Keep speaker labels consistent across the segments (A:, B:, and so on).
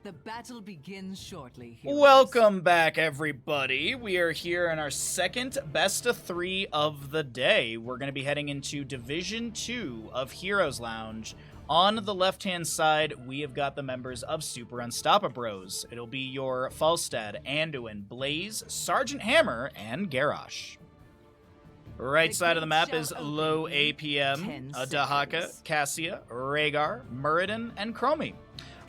A: The battle begins shortly.
B: Welcome back, everybody. We are here in our second best of 3 of the day. We're going to be heading into Division 2 of Heroes Lounge. On the left-hand side, we have got the members of Super Unstoppabros. It'll be your Falstad, Anduin, Blaze, Sergeant Hammer, and Garrosh. Right side of the map is low APM, Dahaka, Cassia, Rhaegar, Muradin, and Chromie.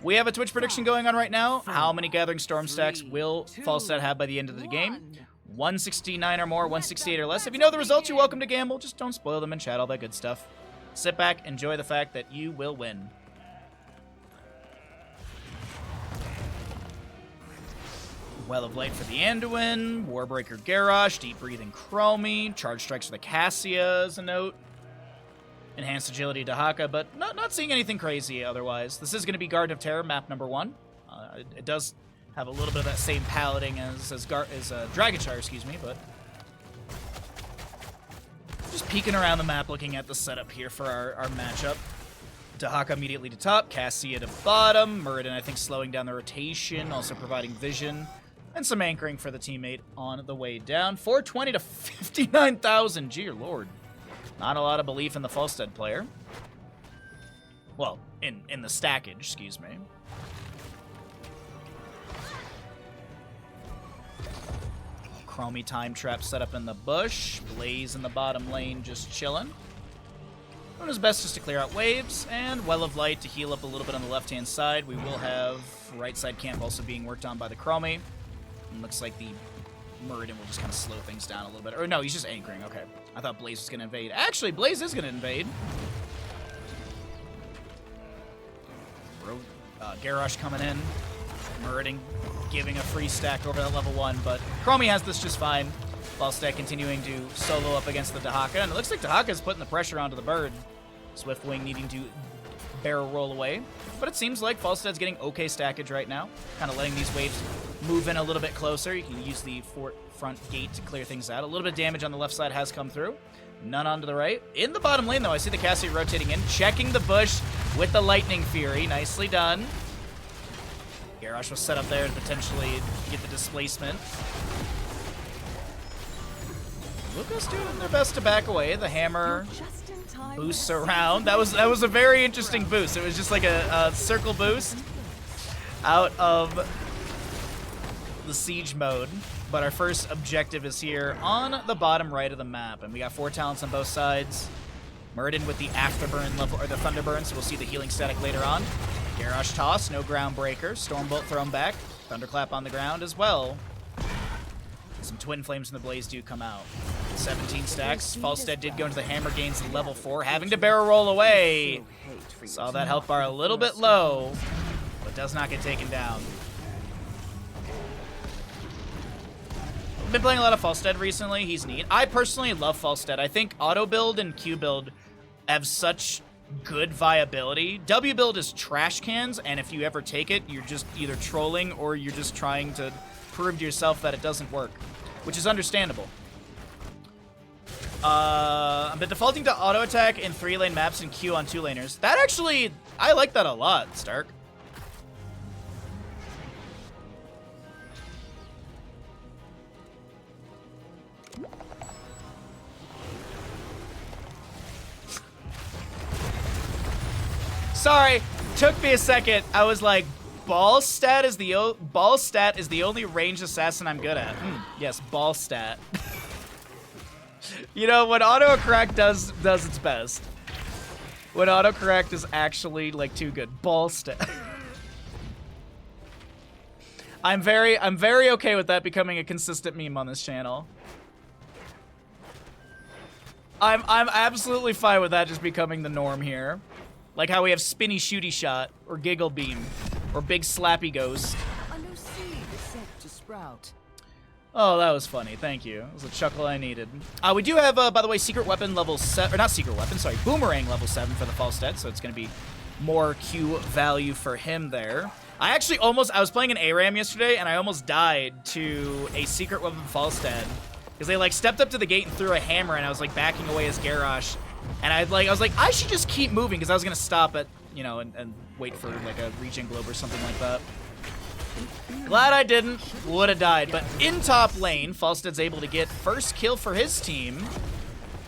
B: We have a Twitch prediction going on right now. How many Gathering Storm stacks will Falstad have by the end of the game? 169 or more, 168 or less. If you know the results, you're welcome to gamble. Just don't spoil them in chat, all that good stuff. Sit back, enjoy the fact that you will win. Well of Light for the Anduin, Warbreaker Garrosh, Deep Breathing Chromie, Charge Strikes for the Cassia as a note. Enhanced Agility Dahaka, but not seeing anything crazy otherwise. This is going to be Garden of Terror, map number 1. It does have a little bit of that same palading as Dragonshire, excuse me, but just peeking around the map looking at the setup here for our matchup. Dahaka immediately to top, Cassia to bottom, Muradin I think slowing down the rotation, also providing vision, and some anchoring for the teammate on the way down. 420 to 59,000, dear lord. Not a lot of belief in the Falstad player. Well, in the stackage, excuse me. Chromie time trap set up in the bush. Blaze in the bottom lane just chilling. Doing his best just to clear out waves. And Well of Light to heal up a little bit on the left-hand side. We will have right side camp also being worked on by the Chromie. And looks like the Muradin will just kind of slow things down a little bit. Or no, he's just anchoring. Okay. I thought Blaze was going to invade. Actually, Blaze is going to invade. Garrosh coming in. Muradin giving a free stack over that level 1, but Chromie has this just fine. Falstad continuing to solo up against the Dahaka, and it looks like Dahaka's putting the pressure onto the bird. Swiftwing needing to barrel roll away. But it seems like Falstad's getting okay stackage right now. Kind of letting these waves move in a little bit closer. You can use the front gate to clear things out. A little bit of damage on the left side has come through. None onto the right. In the bottom lane, though, I see the Cassia rotating in, checking the bush with the Lightning Fury. Nicely done. Garrosh was set up there to potentially get the displacement. Lucas doing their best to back away. The hammer boosts around. That was a very interesting boost. It was just like a circle boost out of the siege mode. But our first objective is here on the bottom right of the map, and we got 4 talents on both sides. Muradin with the afterburn level, or the thunderburn, so we'll see the healing static later on. Garrosh toss, no groundbreaker. Stormbolt thrown back. Thunderclap on the ground as well. Some twin flames from the blaze do come out. 17 stacks. Falstad did go into the hammer gains level 4, having to barrel roll away. Saw that health bar a little bit low, but does not get taken down. Been playing a lot of Falstad recently. He's neat. I personally love Falstad. I think auto build and Q build have such good viability. W build is trash cans, and if you ever take it, you're just either trolling or you're just trying to prove to yourself that it doesn't work, which is understandable. I've been defaulting to auto attack in 3-lane maps and Q on 2-laners. That actually, I like that a lot, Stark. Sorry, took me a second. I was like, ball stat is the only ranged assassin I'm good at. Yes, ball stat. You know, when autocorrect does its best. When autocorrect is actually like too good. Ball stat. I'm very okay with that becoming a consistent meme on this channel. I'm absolutely fine with that just becoming the norm here. Like how we have Spinny Shooty Shot, or Giggle Beam, or Big Slappy Ghost.
A: A new seed is set to sprout.
B: Oh, that was funny. Thank you. It was a chuckle I needed. We do have, by the way, Secret Weapon level 7, or not Secret Weapon, sorry, Boomerang level 7 for the Falstad, so it's going to be more Q value for him there. I was playing an ARAM yesterday, and I almost died to a Secret Weapon Falstad. Because they, like, stepped up to the gate and threw a hammer, and I was, like, backing away as Garrosh. And I was like, I should just keep moving, because I was going to stop at, you know, and wait for, like, a regen globe or something like that. Glad I didn't. Would have died. But in top lane, Falstead's able to get first kill for his team.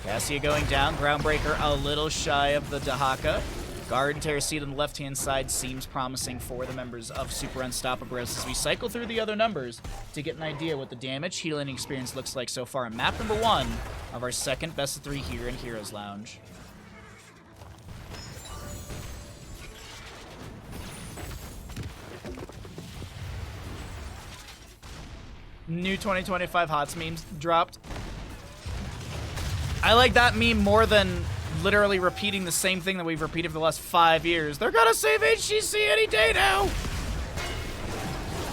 B: Cassia going down. Groundbreaker a little shy of the Dahaka. Guard and Terra Seed on the left-hand side seems promising for the members of Super Unstoppabros as we cycle through the other numbers to get an idea what the damage healing experience looks like so far in map number 1 of our second best of 3 here in Heroes Lounge. New 2025 HoTS memes dropped. I like that meme more than literally repeating the same thing that we've repeated for the last 5 years. They're gonna save HGC any day now.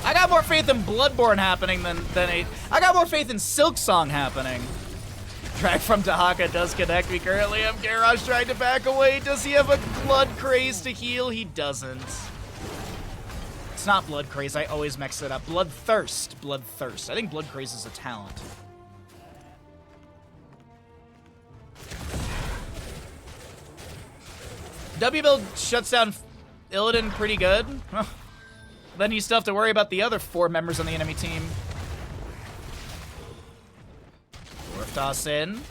B: I got more faith in Bloodborne happening than I got more faith in Silksong happening. Drag from Dahaka does connect. We currently have Garrosh trying to back away. Does he have a Blood Craze to heal? He doesn't. It's not Blood Craze. I always mix it up. Bloodthirst. Bloodthirst. I think Blood Craze is a talent. W-Build shuts down Illidan pretty good. Then you still have to worry about the other 4 members on the enemy team. Dwarf toss in.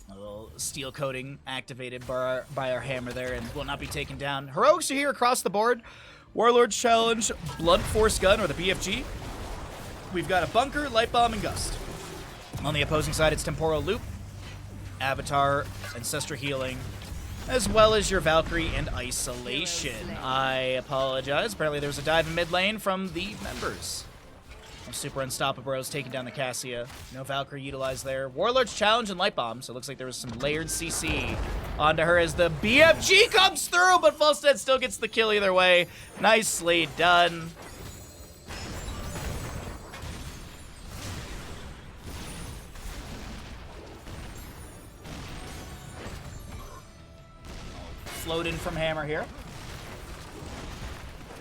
B: A little steel coating activated by our hammer there and will not be taken down. Heroics are here across the board. Warlord's Challenge, Blood Force Gun, or the BFG. We've got a Bunker, Light Bomb, and Gust. On the opposing side, it's Temporal Loop, Avatar, Ancestral Healing, as well as your Valkyrie and Isolation. I apologize. Apparently there was a dive in mid lane from the members of Super Unstoppabros taking down the Cassia. No Valkyrie utilized there. Warlord's Challenge and Light Bomb, so it looks like there was some layered CC onto her as the BFG comes through, but Falstead still gets the kill either way. Nicely done. Float in from Hammer here.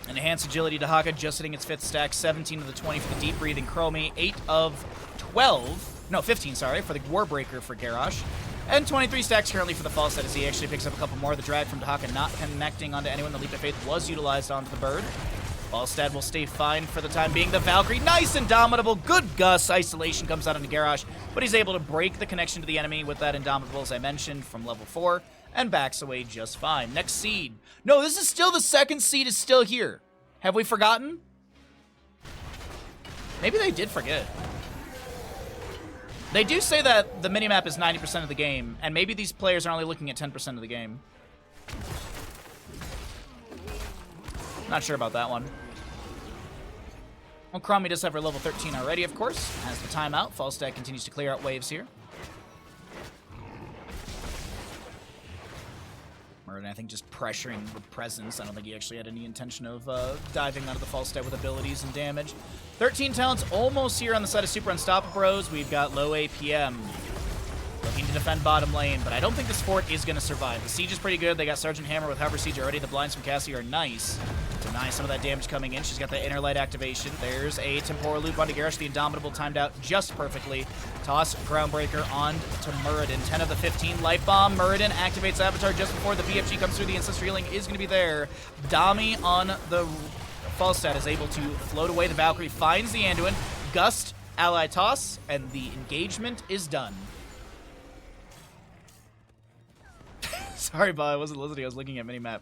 B: Enhanced Agility to Haka, just hitting its 5th stack. 17 of the 20 for the Deep Breathing Chromie. 8 of 12. No, 15, sorry, for the Warbreaker for Garrosh. And 23 stacks currently for the Falstad as he actually picks up a couple more. The drag from Dahaka not connecting onto anyone. The Leap of Faith was utilized onto the bird. Falstad will stay fine for the time being. The Valkyrie, nice Indomitable. Good Gus. Isolation comes out into Garrosh, but he's able to break the connection to the enemy with that Indomitable, as I mentioned, from level 4. And backs away just fine. Next seed. No, this is still the second seed is still here. Have we forgotten? Maybe they did forget. They do say that the minimap is 90% of the game, and maybe these players are only looking at 10% of the game. Not sure about that one. Well, Chromie does have her level 13 already, of course. Has the timeout. Falstad continues to clear out waves here. And I think just pressuring with presence. I don't think he actually had any intention of diving onto the Falstad with abilities and damage. 13 talents almost here on the side of Super Unstoppabros. We've got low APM looking to defend bottom lane, but I don't think this fort is going to survive. The siege is pretty good. They got Sergeant Hammer with Hover Siege already. The blinds from Cassie are nice. Deny some of that damage coming in. She's got the Inner Light activation. There's a Temporal Loop onto Garrosh. The Indomitable timed out just perfectly. Toss Groundbreaker on to Muradin. 10 of the 15. Light Bomb. Muradin activates Avatar just before the BFG comes through. The Ancestral Healing is going to be there. Dami on the Falstad is able to float away. The Valkyrie finds the Anduin. Gust, ally toss, and the engagement is done. Sorry, Bob, I wasn't listening. I was looking at minimap.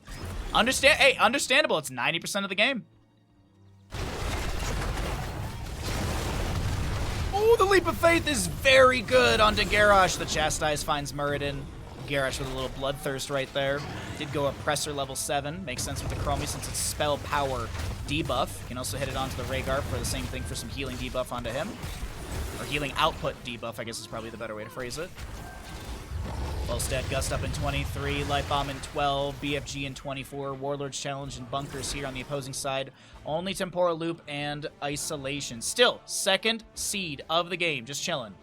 B: Hey, understandable. It's 90% of the game. Oh, the Leap of Faith is very good onto Garrosh. The Chastise finds Muradin. Garrosh with a little Bloodthirst right there. Did go Oppressor level 7. Makes sense with the Chromie since it's Spell Power debuff. You can also hit it onto the Rhaegar for the same thing for some healing debuff onto him. Or healing output debuff, I guess is probably the better way to phrase it. Falstad Gust up in 23, Light Bomb in 12, BFG in 24, Warlord's Challenge and Bunkers here on the opposing side. Only Temporal Loop and Isolation. Still, second seed of the game, just chilling.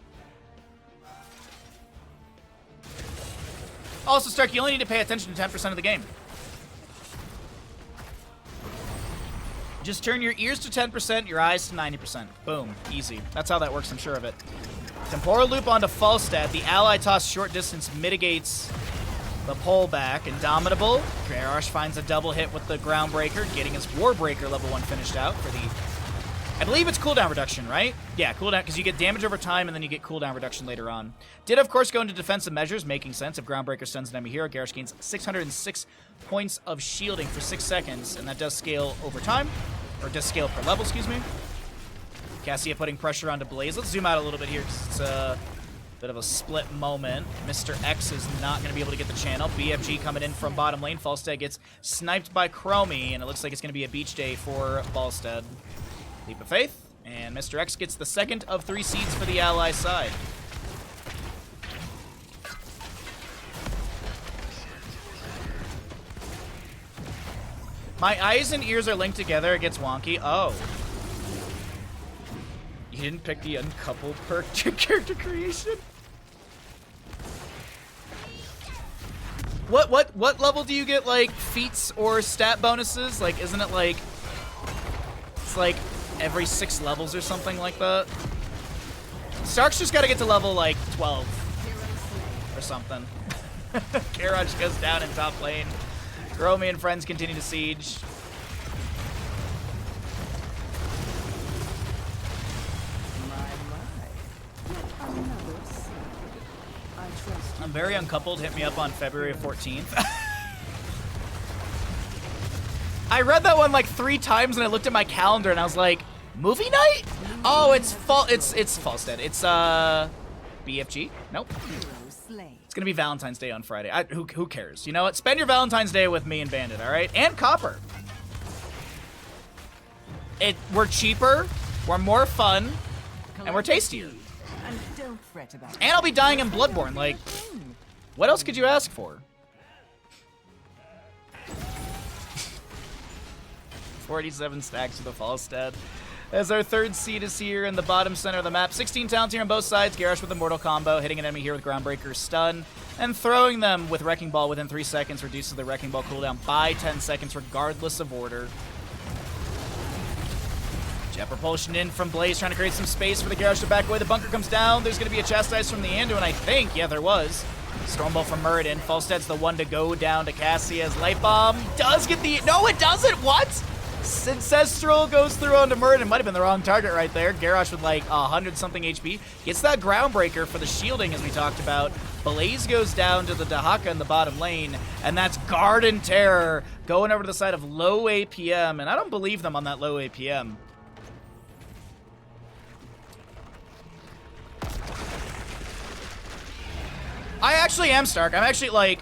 B: Also, Stark, you only need to pay attention to 10% of the game. Just turn your ears to 10%, your eyes to 90%. Boom, easy. That's how that works, I'm sure of it. Temporal Loop onto Falstad. The ally toss short distance mitigates The pullback, Indomitable. Garrosh finds a double hit with the Groundbreaker, getting his Warbreaker level 1 finished out for the... I believe it's cooldown reduction, right? Yeah, cooldown, because you get damage over time and then you get cooldown reduction later on. Did, of course, go into defensive measures, making sense. If Groundbreaker stuns an enemy hero, Garrosh gains 606 points of shielding for 6 seconds, and that does scale over time, or does scale per level, excuse me. Cassia putting pressure onto Blaze. Let's zoom out a little bit here, because it's a bit of a split moment. Mr. X is not going to be able to get the channel. BFG coming in from bottom lane. Falstead gets sniped by Chromie, and it looks like it's going to be a beach day for Falstead. Leap of Faith, and Mr. X gets the second of 3 seeds for the ally side. My eyes and ears are linked together. It gets wonky. Oh. You didn't pick the uncoupled perk to character creation? What level do you get, like, feats or stat bonuses? Like, isn't it like... It's like... every 6 levels or something like that. Stark's just got to get to level, like, 12 or something. Garrosh goes down in top lane. Chromie and friends continue to siege. I'm very uncoupled. Hit me up on February 14th. I read that one like 3 times and I looked at my calendar and I was like, movie night? Oh, it's Falstead. It's BFG? Nope. It's gonna be Valentine's Day on Friday. Who cares? You know what? Spend your Valentine's Day with me and Bandit, all right? And Copper. We're cheaper, we're more fun, and we're tastier.
A: And don't fret about it.
B: And I'll be dying in Bloodborne. Like, what else could you ask for? 47 stacks for the Falstead. As our 3rd seed is here in the bottom center of the map. 16 talents here on both sides. Garrosh with a mortal combo, hitting an enemy here with Groundbreaker stun, and throwing them with Wrecking Ball within 3 seconds reduces the Wrecking Ball cooldown by 10 seconds regardless of order. Jet Propulsion in from Blaze, trying to create some space for the Garrosh to back away. The bunker comes down. There's going to be a Chastise from the Anduin, I think. Yeah, there was. Stormbolt from Muradin. Falstead's the one to go down to Cassia's Light Bomb. Does get the... No, it doesn't! What? Ancestral goes through onto Muradin. Might have been the wrong target right there. Garrosh with like 100-something HP. Gets that Groundbreaker for the shielding, as we talked about. Blaze goes down to the Dahaka in the bottom lane, and that's Garden Terror going over to the side of low APM, and I don't believe them on that low APM. I actually am Stark. I'm actually like,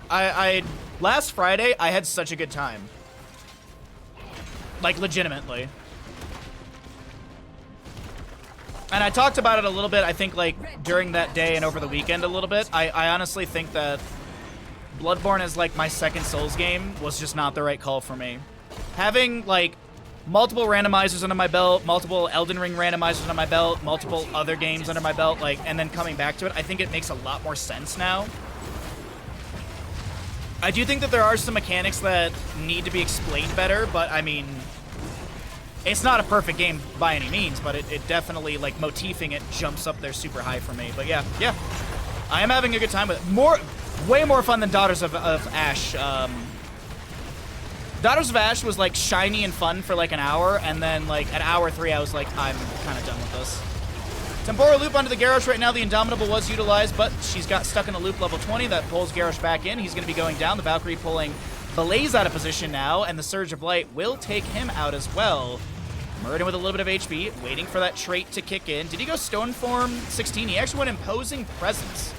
B: last Friday, I had such a good time. Like, legitimately. And I talked about it a little bit, I think, like, during that day and over the weekend a little bit. I honestly think that Bloodborne as, like, my second Souls game was just not the right call for me. Having, like, multiple randomizers under my belt, multiple Elden Ring randomizers under my belt, multiple other games under my belt, like, and then coming back to it, I think it makes a lot more sense now. I do think that there are some mechanics that need to be explained better, but I mean, it's not a perfect game by any means, but it definitely, like, motifing it jumps up there super high for me. But yeah, I am having a good time with it. Way more fun than Daughters of Ash. Daughters of Ash was, like, shiny and fun for, like, an hour, and then, like, at hour 3, I was like, I'm kind of done with this. Temporal loop onto the Garrosh right now. The Indomitable was utilized, but she's got stuck in a loop level 20. That pulls Garrosh back in. He's going to be going down. The Valkyrie pulling Blaze out of position now, and the Surge of Light will take him out as well. Muradin with a little bit of HP, waiting for that trait to kick in. Did he go Stone Form 16? He actually went Imposing Presence.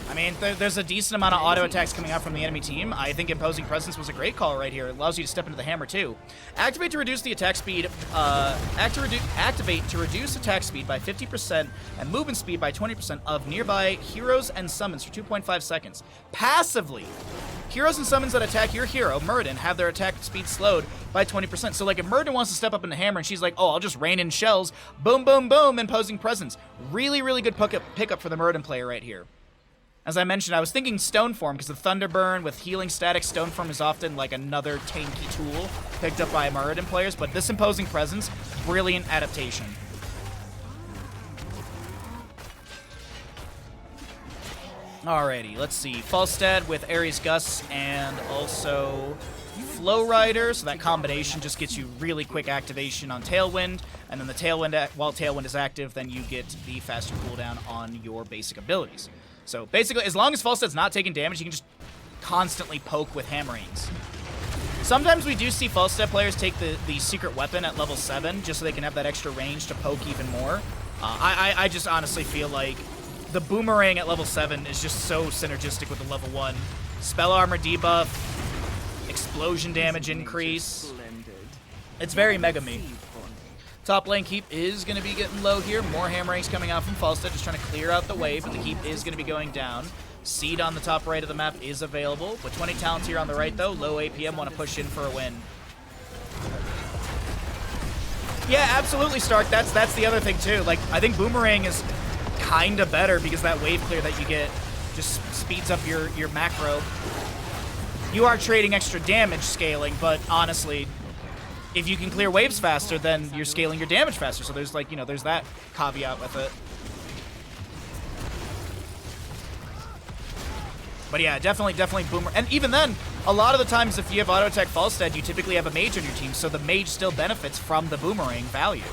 B: I mean, there's a decent amount of auto attacks coming out from the enemy team. I think Imposing Presence was a great call right here. It allows you to step into the hammer too. Activate to reduce the attack speed. Activate to reduce attack speed by 50% and movement speed by 20% of nearby heroes and summons for 2.5 seconds. Passively, heroes and summons that attack your hero, Muradin, have their attack speed slowed by 20%. So, like, if Muradin wants to step up in the hammer and she's like, oh, I'll just rain in shells, boom, boom, boom, Imposing Presence. Really, really good pickup for the Muradin player right here. As I mentioned, I was thinking Stone Form, because the Thunderburn with healing static, Stone Form is often like another tanky tool picked up by Muradin players, but this Imposing Presence, brilliant adaptation. Alrighty, let's see. Falstad with Ares Gus and also Flow Rider, so that combination just gets you really quick activation on Tailwind, and then the Tailwind, while Tailwind is active, then you get the faster cooldown on your basic abilities. So basically, as long as Falstad's not taking damage, you can just constantly poke with Hammerings. Sometimes we do see Falstad players take the secret weapon at level 7, just so they can have that extra range to poke even more. I just honestly feel like the Boomerang at level 7 is just so synergistic with the level 1. Spell armor debuff, explosion damage increase. It's very Mega Me. Top lane keep is going to be getting low here. More Hammerings coming out from Falstad, just trying to clear out the wave, but the keep is going to be going down. Seed on the top right of the map is available. With 20 talents here on the right, though, low APM want to push in for a win. Yeah, absolutely, Stark. That's the other thing, too. Like, I think Boomerang is kind of better because that wave clear that you get just speeds up your macro. You are trading extra damage scaling, but honestly, if you can clear waves faster, then you're scaling your damage faster. So there's, like, you know, there's that caveat with it. But yeah, definitely Boomer. And even then, a lot of the times if you have auto attack Falstad, you typically have a mage on your team, so the mage still benefits from the Boomerang value.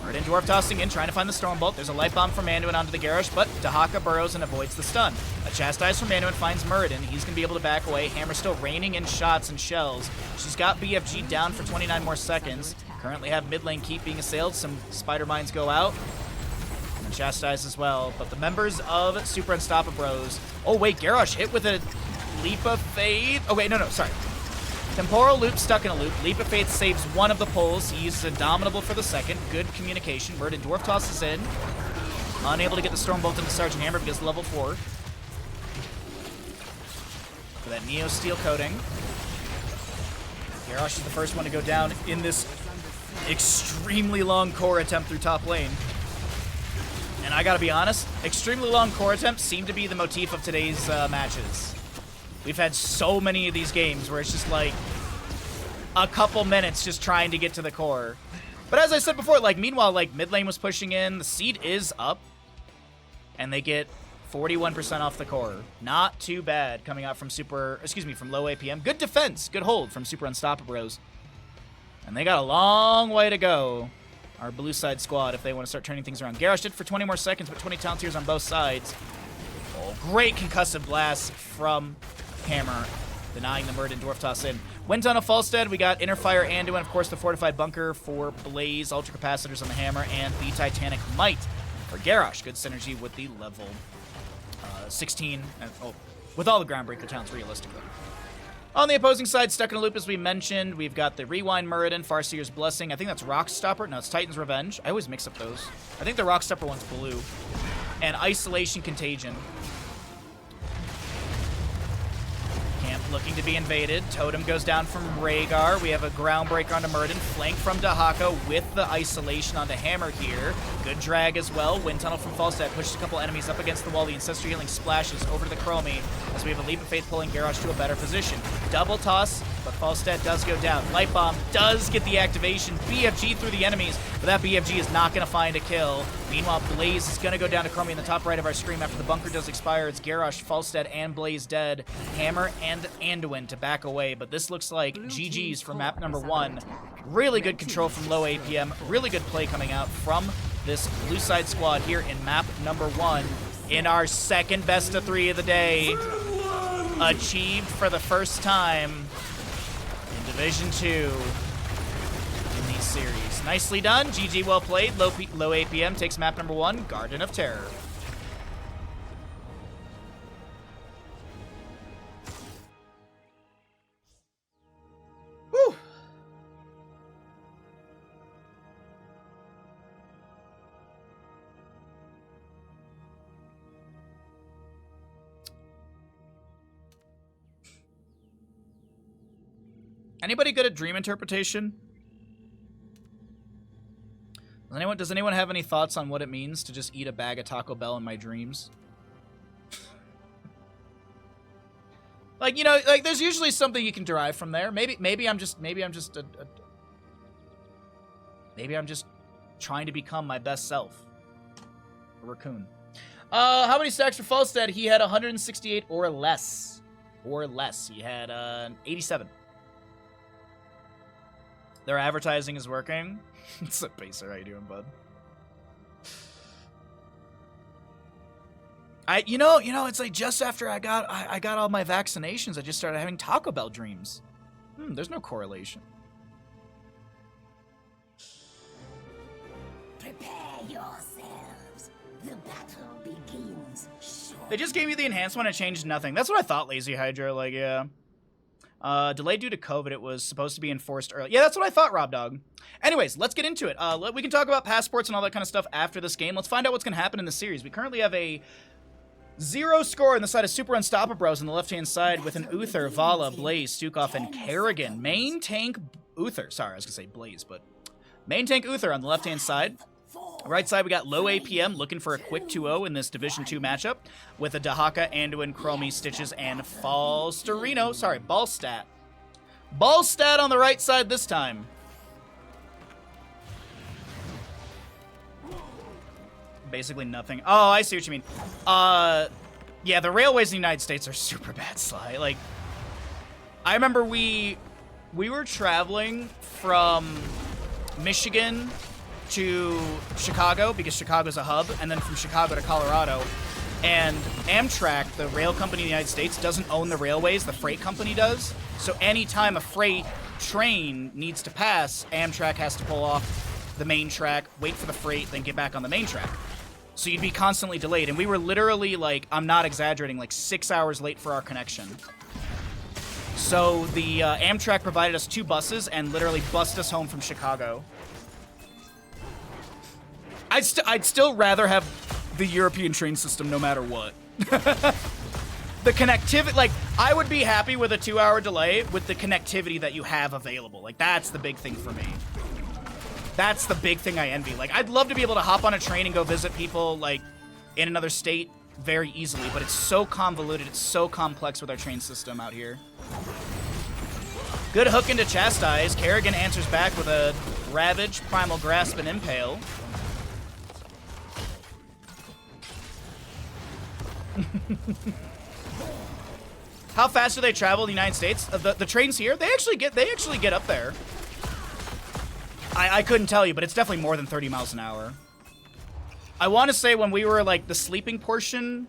B: Muradin Dwarf tossing in, trying to find the Stormbolt. There's a Light Bomb from Anduin onto the Garrosh, but Dahaka burrows and avoids the stun. A Chastise from Anduin finds Muradin. He's going to be able to back away. Hammer still raining in shots and shells. She's got BFG down for 29 more seconds. Currently have mid lane keep being assailed. Some Spider Mines go out. Chastise as well, but the members of Super Unstoppabros. Oh wait, Garrosh hit with a Leap of Faith. Oh wait, no, sorry. Temporal Loop stuck in a loop. Leap of Faith saves one of the pulls. He uses Indomitable for the second. Good communication. Muradin Dwarf tosses in. Unable to get the Stormbolt into Sergeant Hammer because level 4. For that Neo Steel coating. Garrosh is the first one to go down in this extremely long core attempt through top lane. And I gotta be honest, extremely long core attempts seem to be the motif of today's matches. We've had so many of these games where it's just like a couple minutes just trying to get to the core. But as I said before, like meanwhile, like mid lane was pushing in, the seed is up, and they get 41% off the core. Not too bad coming out from from low APM. Good defense, good hold from Super Unstoppabros. And they got a long way to go. Our blue side squad, if they want to start turning things around. Garrosh did for 20 more seconds, but 20 talent tiers on both sides. Oh, great concussive blast from Hammer, denying the Muradin Dwarf toss in. Wind Tunnel Falstad, we got Inner Fire Anduin, of course, the Fortified Bunker for Blaze, Ultra Capacitors on the Hammer, and the Titanic Might for Garrosh. Good synergy with the level 16, with all the Groundbreaker talents, realistically. On the opposing side, stuck in a loop, as we mentioned, we've got the Rewind Muradin, Farseer's Blessing. I think that's Rockstopper. No, it's Titan's Revenge. I always mix up those. I think the Rockstopper one's blue. And Isolation Contagion. Camp looking to be invaded. Totem goes down from Rhaegar. We have a Groundbreaker onto Muradin. Flank from Dahaka with the Isolation onto Hammer here. Good drag as well. Wind Tunnel from Falstad pushes a couple enemies up against the wall. The Ancestral Healing splashes over to the Chromie as we have a Leap of Faith pulling Garrosh to a better position. Double toss, but Falstad does go down. Light Bomb does get the activation. BFG through the enemies, but that BFG is not going to find a kill. Meanwhile, Blaze is going to go down to Chromie in the top right of our screen after the bunker does expire. It's Garrosh, Falstad, and Blaze dead. Hammer and Anduin to back away, but this looks like GG's for map number 1. Really good control from low APM. Really good play coming out from this blue side squad here in map number 1 in our second best of 3 of the day. Achieved for the first time in Division 2 in these series. Nicely done. GG, well played. Low APM takes map number 1, Garden of Terror. Woo! Anybody good at dream interpretation? Does anyone have any thoughts on what it means to just eat a bag of Taco Bell in my dreams? Like, you know, like there's usually something you can derive from there. Maybe I'm just trying to become my best self. A raccoon. How many stacks for Falstad? He had 168 or less. Or less. He had 87. Their advertising is working. It's a pacer. How you doing, bud? You know, it's like just after I got all my vaccinations, I just started having Taco Bell dreams. There's no correlation.
C: Prepare yourselves. The battle begins shortly.
B: They just gave you the enhanced one and changed nothing. That's what I thought, Lazy Hydra. Like, yeah. Delayed due to COVID. It was supposed to be enforced early. Yeah, that's what I thought, Rob Dog. Anyways, let's get into it. We can talk about passports and all that kind of stuff after this game. Let's find out what's going to happen in the series. We currently have a 0 score on the side of Super Unstoppabros on the left-hand side with an Uther, Vala, Blaze, Stukov, and Kerrigan. Main tank Uther. Sorry, I was going to say Blaze, but main tank Uther on the left-hand side. Right side, we got low APM looking for a quick 2-0 in this Division 2 matchup with a Dahaka, Anduin, Chromie, Stitches, and Falsterino. Sorry, Ballstat. Ballstat on the right side this time. Basically nothing. Oh, I see what you mean. Yeah, the railways in the United States are super bad, Sly. Like, I remember we were traveling from Michigan to Chicago because Chicago's a hub, and then from Chicago to Colorado. And Amtrak, the rail company in the United States, doesn't own the railways, the freight company does. So anytime a freight train needs to pass, Amtrak has to pull off the main track, wait for the freight, then get back on the main track. So you'd be constantly delayed. And we were literally, like, I'm not exaggerating, like 6 hours late for our connection. So the Amtrak provided us 2 buses and literally bussed us home from Chicago. I'd still rather have the European train system no matter what. The connectivity, like, I would be happy with a 2-hour delay with the connectivity that you have available. Like, that's the big thing for me. That's the big thing I envy. Like, I'd love to be able to hop on a train and go visit people, like, in another state very easily, but it's so convoluted, it's so complex with our train system out here. Good hook into Chastise. Kerrigan answers back with a Ravage, Primal Grasp, and Impale. How fast do they travel in the United States? The trains here, they actually get up there. I couldn't tell you, but it's definitely more than 30 miles an hour. I want to say when we were, like, the sleeping portion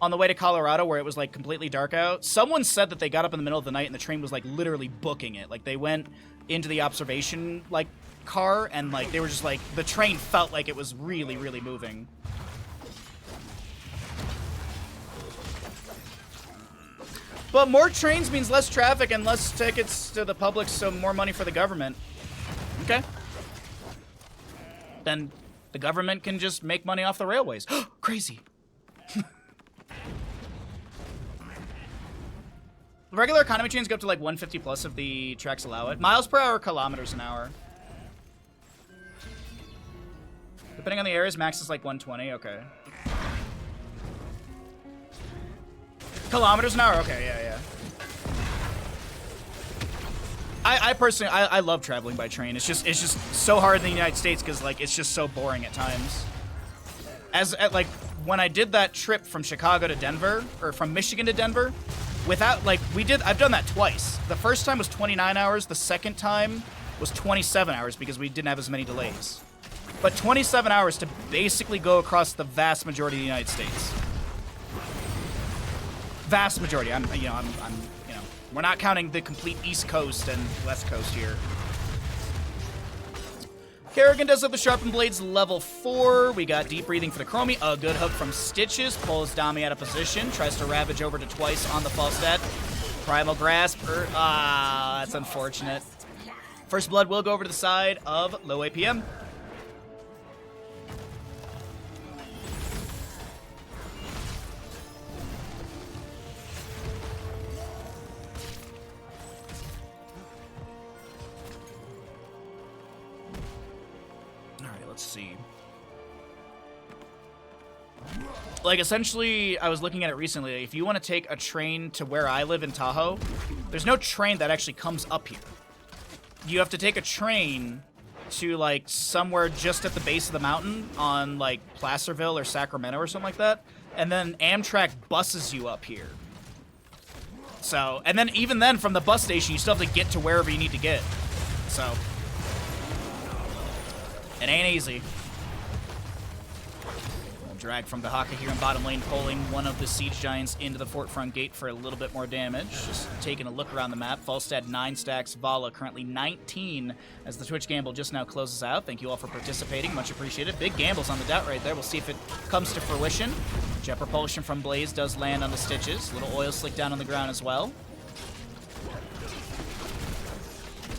B: on the way to Colorado where it was, like, completely dark out, someone said that they got up in the middle of the night and the train was, like, literally booking it. Like, they went into the observation, like, car and, like, they were just, like, the train felt like it was really, really moving. But more trains means less traffic and less tickets to the public, so more money for the government. Okay. Then the government can just make money off the railways. Crazy. The regular economy trains go up to like 150 plus if the tracks allow it. Miles per hour, kilometers an hour. Depending on the areas, max is like 120. Okay. Kilometers an hour? Okay, yeah. I personally, I love traveling by train. It's just so hard in the United States because, like, it's just so boring at times. Like, when I did that trip from Chicago to Denver, or from Michigan to Denver, without, like, I've done that twice. The first time was 29 hours. The second time was 27 hours because we didn't have as many delays. But 27 hours to basically go across the vast majority of the United States. Vast majority. We're not counting the complete East Coast and West Coast here. Kerrigan does have the Sharpened Blades level 4. We got Deep Breathing for the Chromie. A good hook from Stitches. Pulls Dami out of position. Tries to Ravage over to twice on the Falstad. Primal Grasp. That's unfortunate. First Blood will go over to the side of low APM. Let's see. Like, essentially, I was looking at it recently. If you want to take a train to where I live in Tahoe, there's no train that actually comes up here. You have to take a train to, like, somewhere just at the base of the mountain on, like, Placerville or Sacramento or something like that, and then Amtrak buses you up here. So, and then even then, from the bus station, you still have to get to wherever you need to get. So, it ain't easy. Drag from Dahaka here in bottom lane, pulling one of the Siege Giants into the fort front gate for a little bit more damage. Just taking a look around the map. Falstad 9 stacks, Vala currently 19 as the Twitch gamble just now closes out. Thank you all for participating. Much appreciated. Big gambles on the doubt right there. We'll see if it comes to fruition. Jet propulsion from Blaze does land on the Stitches. Little oil slick down on the ground as well.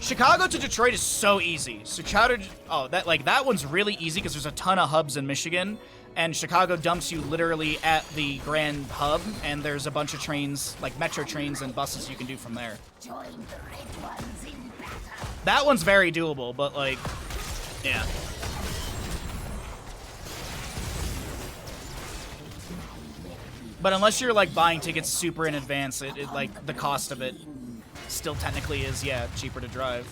B: Chicago to Detroit is so easy. That one's really easy because there's a ton of hubs in Michigan. And Chicago dumps you literally at the Grand Hub, and there's a bunch of trains, like metro trains and buses you can do from there.
C: Join the red ones in battle.
B: That one's very doable, but, like, yeah. But unless you're, like, buying tickets super in advance, it like, the cost of it still technically is, yeah, cheaper to drive.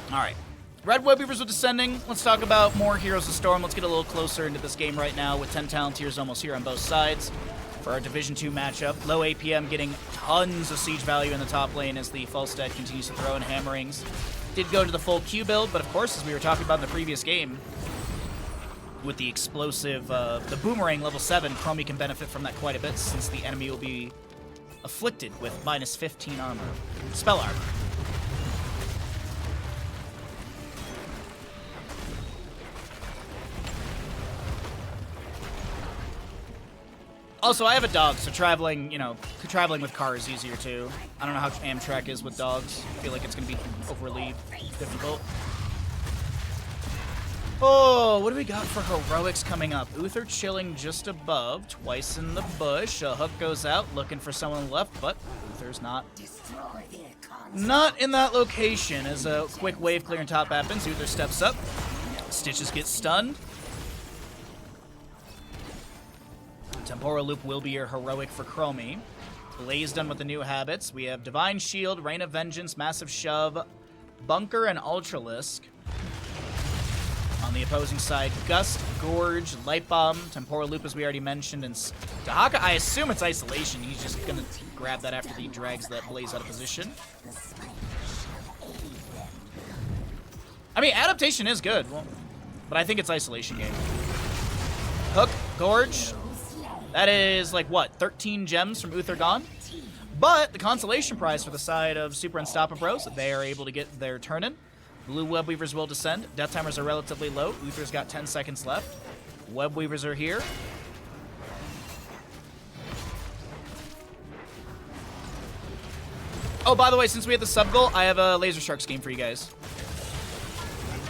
B: All right. Red Web Weavers are descending. Let's talk about more Heroes of Storm. Let's get a little closer into this game right now with 10 talent tiers almost here on both sides for our Division 2 matchup. Low APM getting tons of siege value in the top lane as the Falstad continues to throw in hammerings. Did go to the full Q build, but of course, as we were talking about in the previous game, with the explosive, the Boomerang level 7, Chromie can benefit from that quite a bit since the enemy will be afflicted with minus 15 armor. Spell armor. Also, I have a dog, so traveling with cars is easier too. I don't know how Amtrak is with dogs. I feel like it's going to be overly difficult. Oh, what do we got for heroics coming up? Uther chilling just above, twice in the bush. A hook goes out, looking for someone on the left, but Uther's not in that location. As a quick wave clear on top happens, Uther steps up. Stitches get stunned. Temporal Loop will be your heroic for Chromie. Blaze done with the new habits. We have Divine Shield, Rain of Vengeance, Massive Shove, Bunker, and Ultralisk. On the opposing side, Gust, Gorge, Light Bomb, Temporal Loop as we already mentioned, and Dahaka, I assume it's Isolation. He's just gonna grab that after he drags that Blaze out of position. I mean, Adaptation is good, but I think it's Isolation game. Hook, Gorge. That is, like, what, 13 gems from Uther gone? But the consolation prize for the side of Super Unstoppabros, they are able to get their turn in. Blue Web Weavers will descend. Death timers are relatively low. Uther's got 10 seconds left. Web Weavers are here. Oh, by the way, since we had the sub goal, I have a Laser Shark scheme for you guys.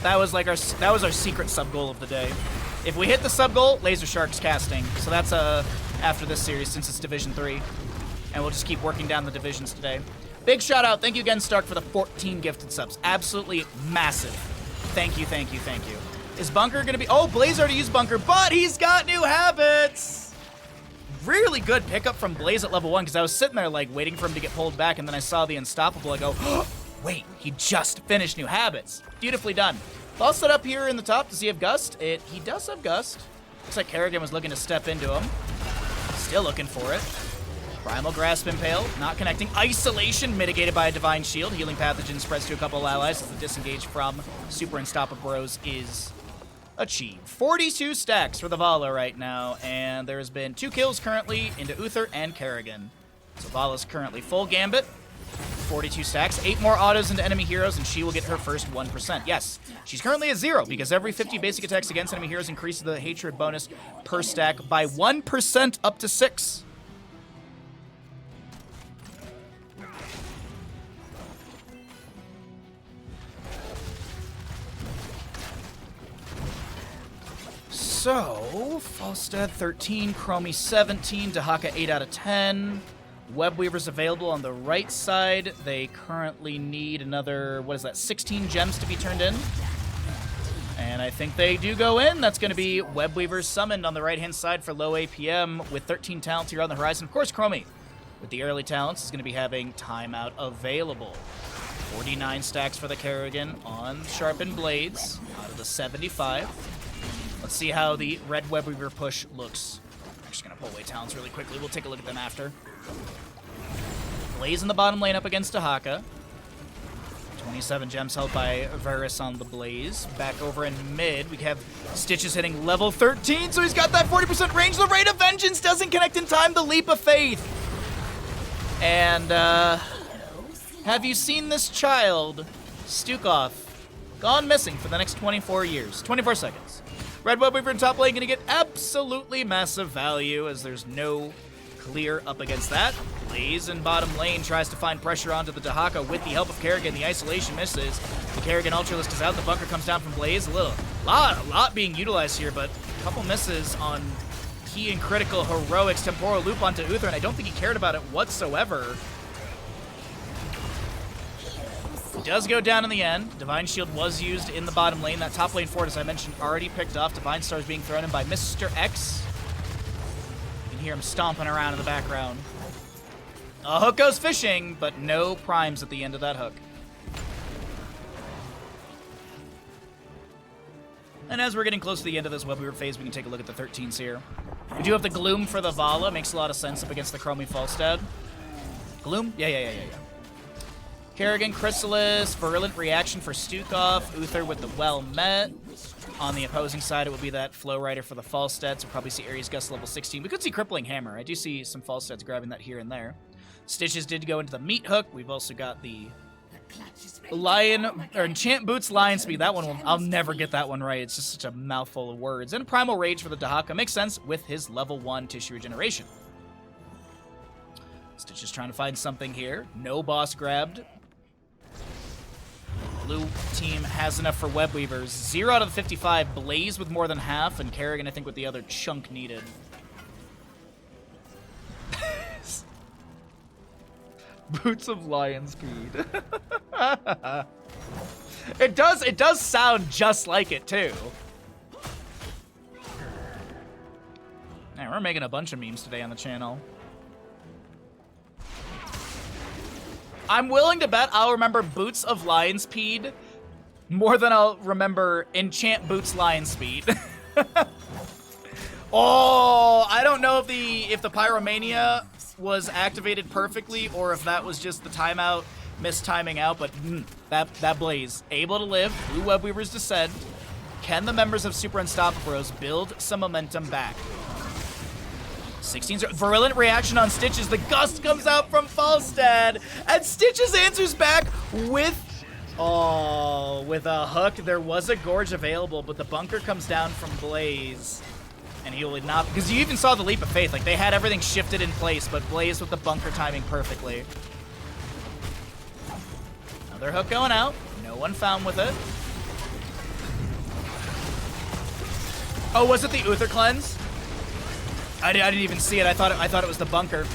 B: That was like our secret sub goal of the day. If we hit the sub goal, Laser Shark's casting. So that's after this series since it's Division 3. And we'll just keep working down the divisions today. Big shout out. Thank you again, Stark, for the 14 gifted subs. Absolutely massive. Thank you, thank you, thank you. Is Bunker going to be... Oh, Blaze already used Bunker, but he's got new habits. Really good pickup from Blaze at level 1 because I was sitting there like waiting for him to get pulled back and then I saw the Unstoppable. I go, oh, wait, he just finished new habits. Beautifully done. All set up here in the top. Does he have Gust? He does have Gust. Looks like Kerrigan was looking to step into him. Still looking for it. Primal Grasp Impale, not connecting. Isolation, mitigated by a Divine Shield. Healing Pathogen spreads to a couple allies as the disengage from Super Unstoppabros is achieved. 42 stacks for the Vala right now, and there has been 2 kills currently into Uther and Kerrigan. So Vala's currently full Gambit. 42 stacks, 8 more autos into enemy heroes, and she will get her first 1%. Yes, she's currently at 0 because every 50 basic attacks against enemy heroes increases the hatred bonus per stack by 1% up to 6. So, Falstad 13, Chromie 17, Dahaka 8 out of 10. Web Weavers available on the right side. They currently need another, 16 gems to be turned in. And I think they do go in. That's going to be Web Weavers summoned on the right-hand side for low APM with 13 talents here on the horizon. Of course, Chromie, with the early talents, is going to be having timeout available. 49 stacks for the Kerrigan on Sharpened Blades out of the 75. Let's see how the Red Web Weaver push looks. I'm just going to pull away talents really quickly. We'll take a look at them after. Blaze in the bottom lane up against Dahaka. 27 gems held by Varus on the Blaze. Back over in mid, we have Stitches hitting level 13, so he's got that 40% range. The Raid of Vengeance doesn't connect in time. The Leap of Faith. And, have you seen this child, Stukov, gone missing for the next 24 years, 24 seconds. Red Web Weaver in top lane going to get absolutely massive value as there's no clear up against that. Blaze in bottom lane tries to find pressure onto the Dahaka with the help of Kerrigan. The isolation misses. The Kerrigan Ultralisk is out. The bunker comes down from Blaze. A lot being utilized here, but a couple misses on key and critical heroics. Temporal loop onto Uther, and I don't think he cared about it whatsoever. He does go down in the end. Divine Shield was used in the bottom lane. That top lane fort, as I mentioned, already picked off. Divine Stars being thrown in by Mr. X. You can hear him stomping around in the background. A hook goes fishing, but no primes at the end of that hook. And as we're getting close to the end of this Web Weaver phase, we can take a look at the 13s here. We do have the Gloom for the Vala. Makes a lot of sense up against the Chromie Falstad. Gloom? Yeah. Kerrigan, Chrysalis, Virulent Reaction for Stukov, Uther with the Well Met. On the opposing side, it will be that Flow Rider for the Falsteads. We'll probably see Ares Gust level 16. We could see Crippling Hammer. I do see some Falsteads grabbing that here and there. Stitches did go into the Meat Hook. We've also got the Lion, or Enchant Boots Lion Speed. That one, I'll never get that one right. It's just such a mouthful of words. And Primal Rage for the Dahaka. Makes sense with his level 1 Tissue Regeneration. Stitches trying to find something here. No boss grabbed. Blue team has enough for Web Weavers. 0 out of the 55. Blaze with more than half, and Kerrigan, I think, with the other chunk needed. Boots of Lion Speed. It does sound just like it, too. Man, we're making a bunch of memes today on the channel. I'm willing to bet I'll remember Boots of Lion Speed more than I'll remember Enchant Boots Lion Speed. Oh, I don't know if the Pyromania was activated perfectly or if that was just the timeout, mistiming out, but that Blaze. Able to live, Blue Web Weavers descend. Can the members of Super Unstoppabros build some momentum back? 16's Virulent Reaction on Stitches. The Gust comes out from Falstad, and Stitches answers back with a hook. There was a Gorge available, but the bunker comes down from Blaze. And he will not, because you even saw the Leap of Faith. Like, they had everything shifted in place, but Blaze with the bunker timing perfectly. Another hook going out. No one found with it. Oh, was it the Uther Cleanse? I didn't even see it. I thought it was the bunker.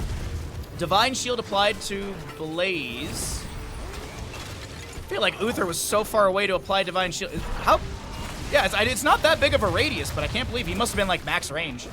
B: Divine Shield applied to Blaze. I feel like Uther was so far away to apply Divine Shield. How? Yeah, it's not that big of a radius, but I can't believe he must have been like max range.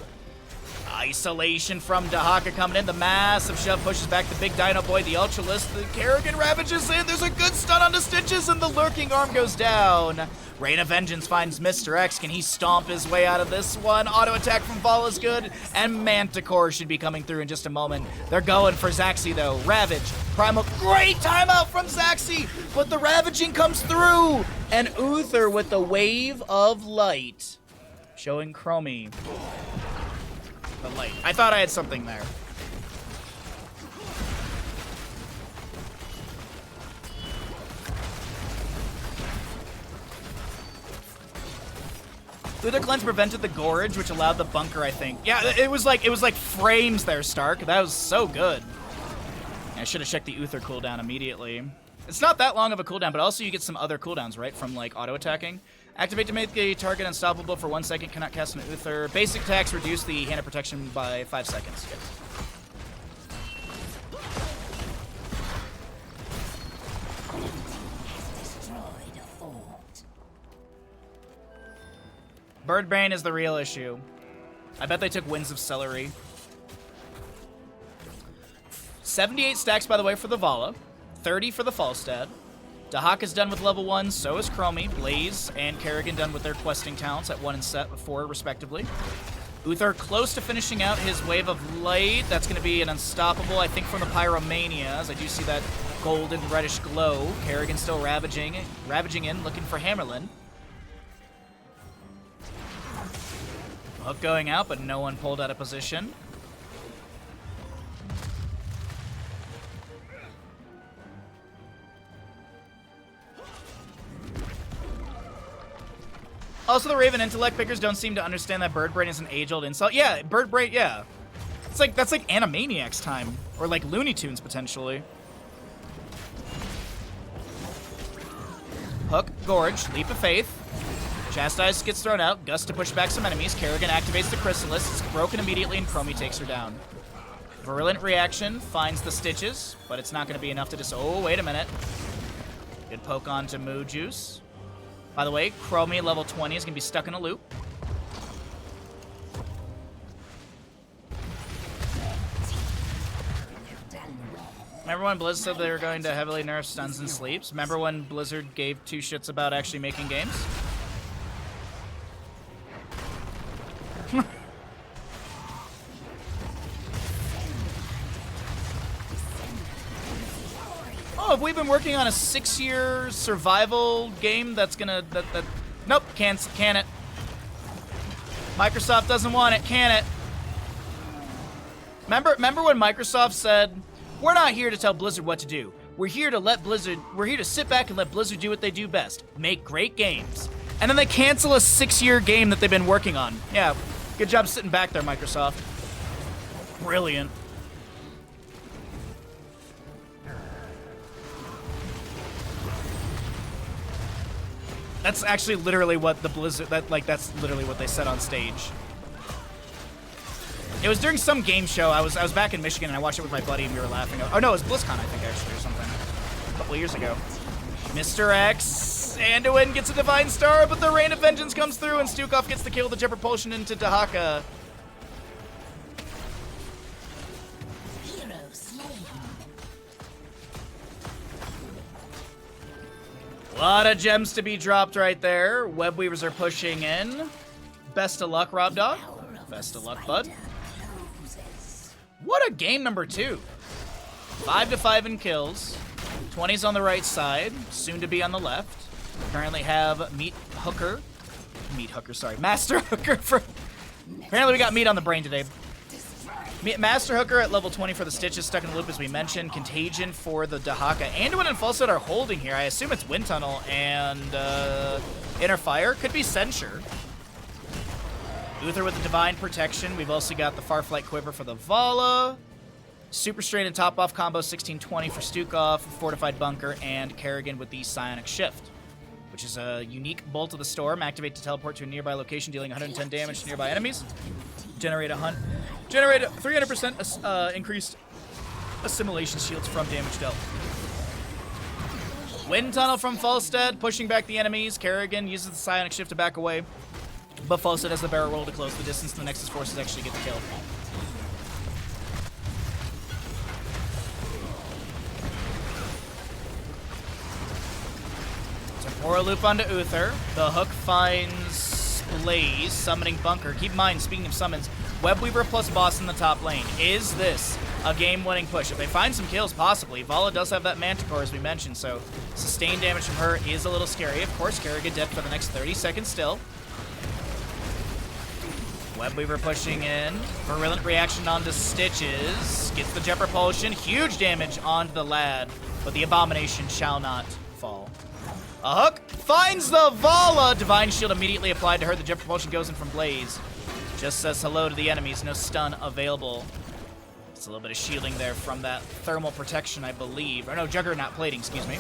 B: Isolation from Dahaka coming in. The massive shove pushes back the big Dino Boy, the Ultralisk. The Kerrigan ravages in. There's a good stun on the Stitches, and the lurking arm goes down. Rain of Vengeance finds Mr. X. Can he stomp his way out of this one? Auto attack from Vala is good, and Manticore should be coming through in just a moment. They're going for Zaxi, though. Ravage. Primal. Great timeout from Zaxi, but the ravaging comes through. And Uther with the Wave of Light. Showing Chromie the light. I thought I had something there. Uther Cleanse prevented the Gorge, which allowed the bunker, I think. Yeah, it was like frames there, Stark. That was so good. I should have checked the Uther cooldown immediately. It's not that long of a cooldown, but also you get some other cooldowns, right? From like auto attacking. Activate to make a target unstoppable for 1 second. Cannot cast an Uther. Basic attacks reduce the hand of protection by 5 seconds. Good. Birdbrain is the real issue. I bet they took Winds of Celery. 78 stacks, by the way, for the Vala. 30 for the Falstad. Dahaka's done with level 1, so is Chromie, Blaze, and Kerrigan done with their questing talents at 1 and 4, respectively. Uther close to finishing out his Wave of Light. That's going to be an Unstoppable, I think, from the Pyromanias. I do see that golden reddish glow. Kerrigan still ravaging in, looking for Hammerlin. Hook going out, but no one pulled out of position. Also, the Raven Intellect pickers don't seem to understand that Bird Brain is an age-old insult. Yeah, Bird Brain, yeah. That's like Animaniacs time. Or like Looney Tunes, potentially. Hook, Gorge, Leap of Faith. Chastise gets thrown out. Gust to push back some enemies. Kerrigan activates the Chrysalis. It's broken immediately, and Chromie takes her down. Virulent Reaction finds the Stitches, but it's not going to be enough to oh, wait a minute. Good poke on to Moo Juice. By the way, Chromie, level 20, is going to be stuck in a loop. Remember when Blizzard said they were going to heavily nerf stuns and sleeps? Remember when Blizzard gave 2 shits about actually making games? Oh, have we been working on a 6-year survival game that's gonna... Nope, can it. Microsoft doesn't want it, can it? Remember when Microsoft said, we're not here to tell Blizzard what to do. We're here to sit back and let Blizzard do what they do best. Make great games. And then they cancel a 6-year game that they've been working on. Yeah, good job sitting back there, Microsoft. Brilliant. That's actually literally what the Blizzard, that's literally what they said on stage. It was during some game show. I was back in Michigan and I watched it with my buddy and we were laughing. Oh no, it was BlizzCon, I think, actually, or something. A couple of years ago. Mr. X, Anduin gets a Divine Star, but the Rain of Vengeance comes through and Stukov gets the kill, the Jet Propulsion into Dahaka. A lot of gems to be dropped right there. Web Weavers are pushing in. Best of luck, Rob Dog. Best of luck, bud. What a game number 2. 5-5 in kills. 20's on the right side. Soon to be on the left. Currently have Master Hooker for... Apparently we got meat on the brain today. Master Hooker at level 20 for the Stitches, stuck in the loop as we mentioned. Contagion for the Dahaka. Anduin and Falset are holding here. I assume it's Wind Tunnel and Inner Fire. Could be Censure. Uther with the Divine Protection. We've also got the Farflight Quiver for the Vala. Super Strain and Top Off combo 1620 for Stukov, Fortified Bunker, and Kerrigan with the Psionic Shift, which is a unique Bolt of the Storm. Activate to teleport to a nearby location, dealing 110 damage to nearby enemies. Generate 300% increased assimilation shields from damage dealt. Wind Tunnel from Falstead, pushing back the enemies. Kerrigan uses the Psionic Shift to back away, but Falstead has the barrel roll to close the distance. The Nexus forces actually get the kill. Temporal Loop onto Uther. The Hook finds Blaze, summoning Bunker. Keep in mind, speaking of summons, Webweaver plus Boss in the top lane. Is this a game-winning push? If they find some kills, possibly. Vala does have that Manticore, as we mentioned, so sustained damage from her is a little scary. Of course, Kerrigan dead for the next 30 seconds still. Webweaver pushing in. Virulent Reaction onto Stitches. Gets the Jet Propulsion. Huge damage onto the lad, but the Abomination shall not fall. A Hook finds the Vala. Divine Shield immediately applied to her. The Jet Propulsion goes in from Blaze. Just says hello to the enemies. No stun available. It's a little bit of shielding there from that thermal protection, I believe. Or no, Juggernaut plating, excuse me.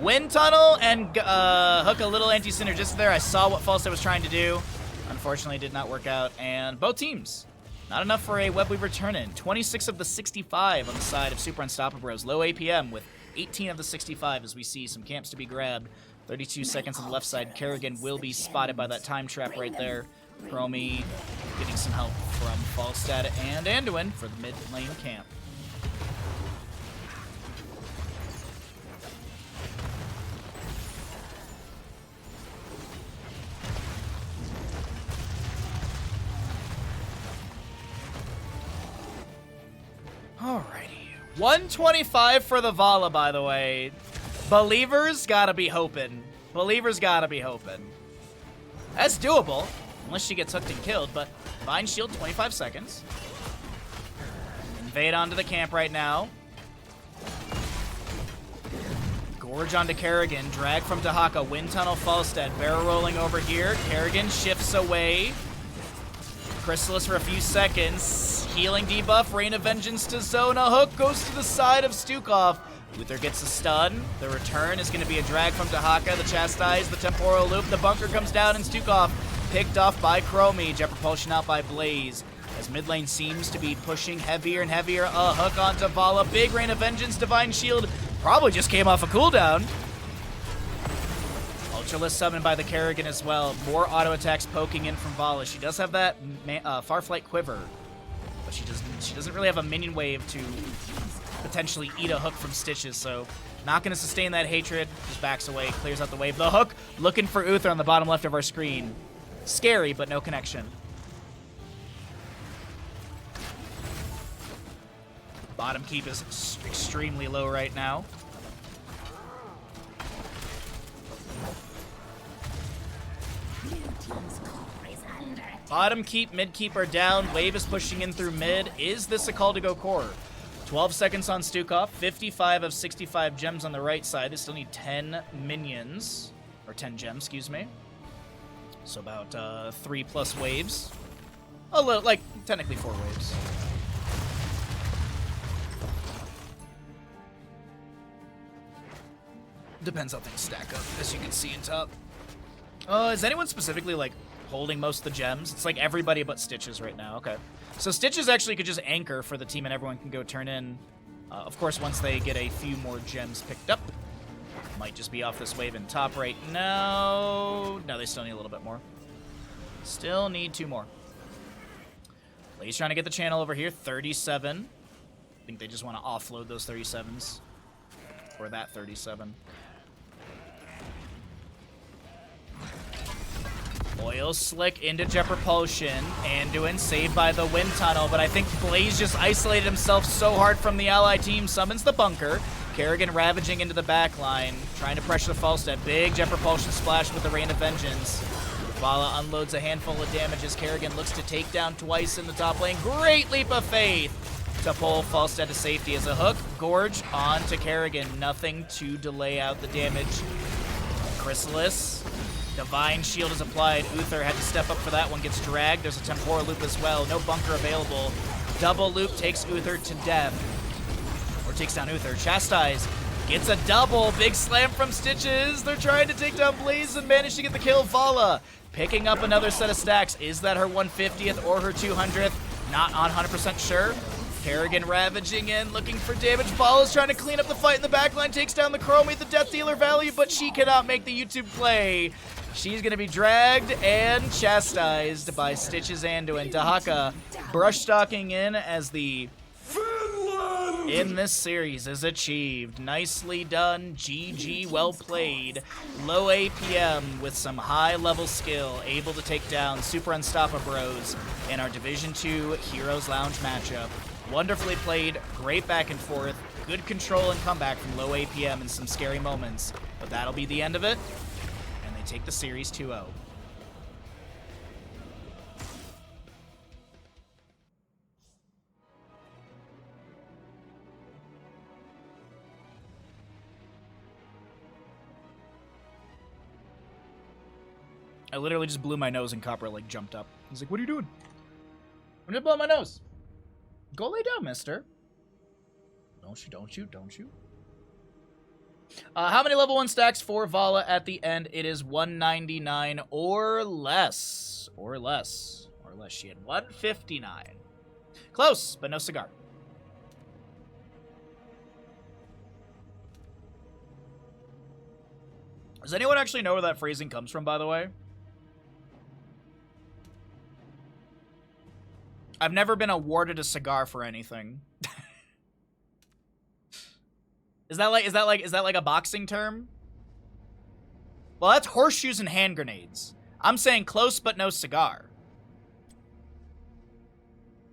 B: Wind Tunnel and Hook a little anti-synergistic there. I saw what Falstad was trying to do. Unfortunately, did not work out. And both teams, not enough for a Webweaver turn-in. 26 of the 65 on the side of Super Unstoppabros. Low APM with 18 of the 65 as we see some camps to be grabbed. 32 seconds on the left side. Kerrigan will be spotted by that time trap right there. Chromie getting some help from Falstad and Anduin for the mid lane camp. Alrighty. 125 for the Vala, by the way. Believers gotta be hoping. Believers gotta be hoping. That's doable. Unless she gets hooked and killed, but Divine Shield, 25 seconds. Invade onto the camp right now. Gorge onto Kerrigan. Drag from Dahaka. Wind Tunnel Falstead. Barrel rolling over here. Kerrigan shifts away. Chrysalis for a few seconds. Healing debuff. Rain of Vengeance to Zona. Hook goes to the side of Stukov. Uther gets a stun. The return is going to be a drag from Dahaka. The Chastise. The Temporal Loop. The bunker comes down and Stukov picked off by Chromie. Jet Propulsion out by Blaze. As mid lane seems to be pushing heavier and heavier. A hook onto Vala. Big Rain of Vengeance. Divine Shield probably just came off a cooldown. Ultralisk summoned by the Kerrigan as well. More auto attacks poking in from Vala. She does have that Farflight Quiver, but she doesn't really have a minion wave to potentially eat a hook from Stitches, so not going to sustain that hatred. Just backs away, clears out the wave. The hook looking for Uther on the bottom left of our screen. Scary, but no connection. Bottom keep is extremely low right now. Bottom keep, mid keep are down. Wave is pushing in through mid. Is this a call to go core? 12 seconds on Stukov. 55 of 65 gems on the right side. They still need 10 minions. Or 10 gems, excuse me. So about 3+ waves. A little, like, technically 4 waves. Depends how things stack up, as you can see in top. Is anyone specifically, like, holding most of the gems? It's like everybody but Stitches right now. Okay. So Stitches actually could just anchor for the team and everyone can go turn in. Of course, once they get a few more gems picked up. Might just be off this wave in top right now. No, they still need a little bit more. Still need 2 more. Blaze trying to get the channel over here. 37. I think they just want to offload those 37s. Or that 37. Oil Slick into Jet Propulsion. Anduin saved by the Wind Tunnel, but I think Blaze just isolated himself so hard from the ally team. Summons the bunker. Kerrigan ravaging into the back line, trying to pressure the Falstead. Big Jet Propulsion splash with the Rain of Vengeance. Vala unloads a handful of damage as Kerrigan looks to take down twice in the top lane. Great leap of faith to pull Falstead to safety as a hook. Gorge on to Kerrigan. Nothing to delay out the damage. Chrysalis. Divine Shield is applied. Uther had to step up for that one. Gets dragged. There's a Temporal Loop as well. No bunker available. Double Loop takes Uther to death. Or takes down Uther. Chastise gets a double. Big slam from Stitches. They're trying to take down Blaze and manage to get the kill. Vala picking up another set of stacks. Is that her 150th or her 200th? Not 100% sure. Kerrigan ravaging in, looking for damage. Vala's trying to clean up the fight in the backline. Takes down the Chromie, the Death Dealer value, but she cannot make the YouTube play. She's going to be dragged and chastised by Stitches Anduin. Dahaka brush stalking in as the Finland in this series is achieved. Nicely done. GG, well played. Low APM with some high level skill, able to take down Super Unstoppabros in our Division 2 Heroes Lounge matchup. Wonderfully played, great back and forth, good control and comeback from low APM in some scary moments. But that'll be the end of it. Take the series 2-0. I literally just blew my nose and Copper like jumped up. He's like, "What are you doing?" "I'm just blowing my nose." "Go lay down, mister." Don't you? How many level 1 stacks for Vala at the end? It is 199 or less. Or less. She had 159. Close, but no cigar. Does anyone actually know where that phrasing comes from, by the way? I've never been awarded a cigar for anything. Is that like a boxing term? Well, that's horseshoes and hand grenades. I'm saying close but no cigar.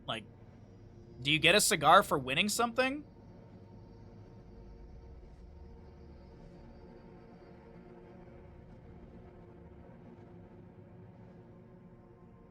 B: Like, Do you get a cigar for winning something?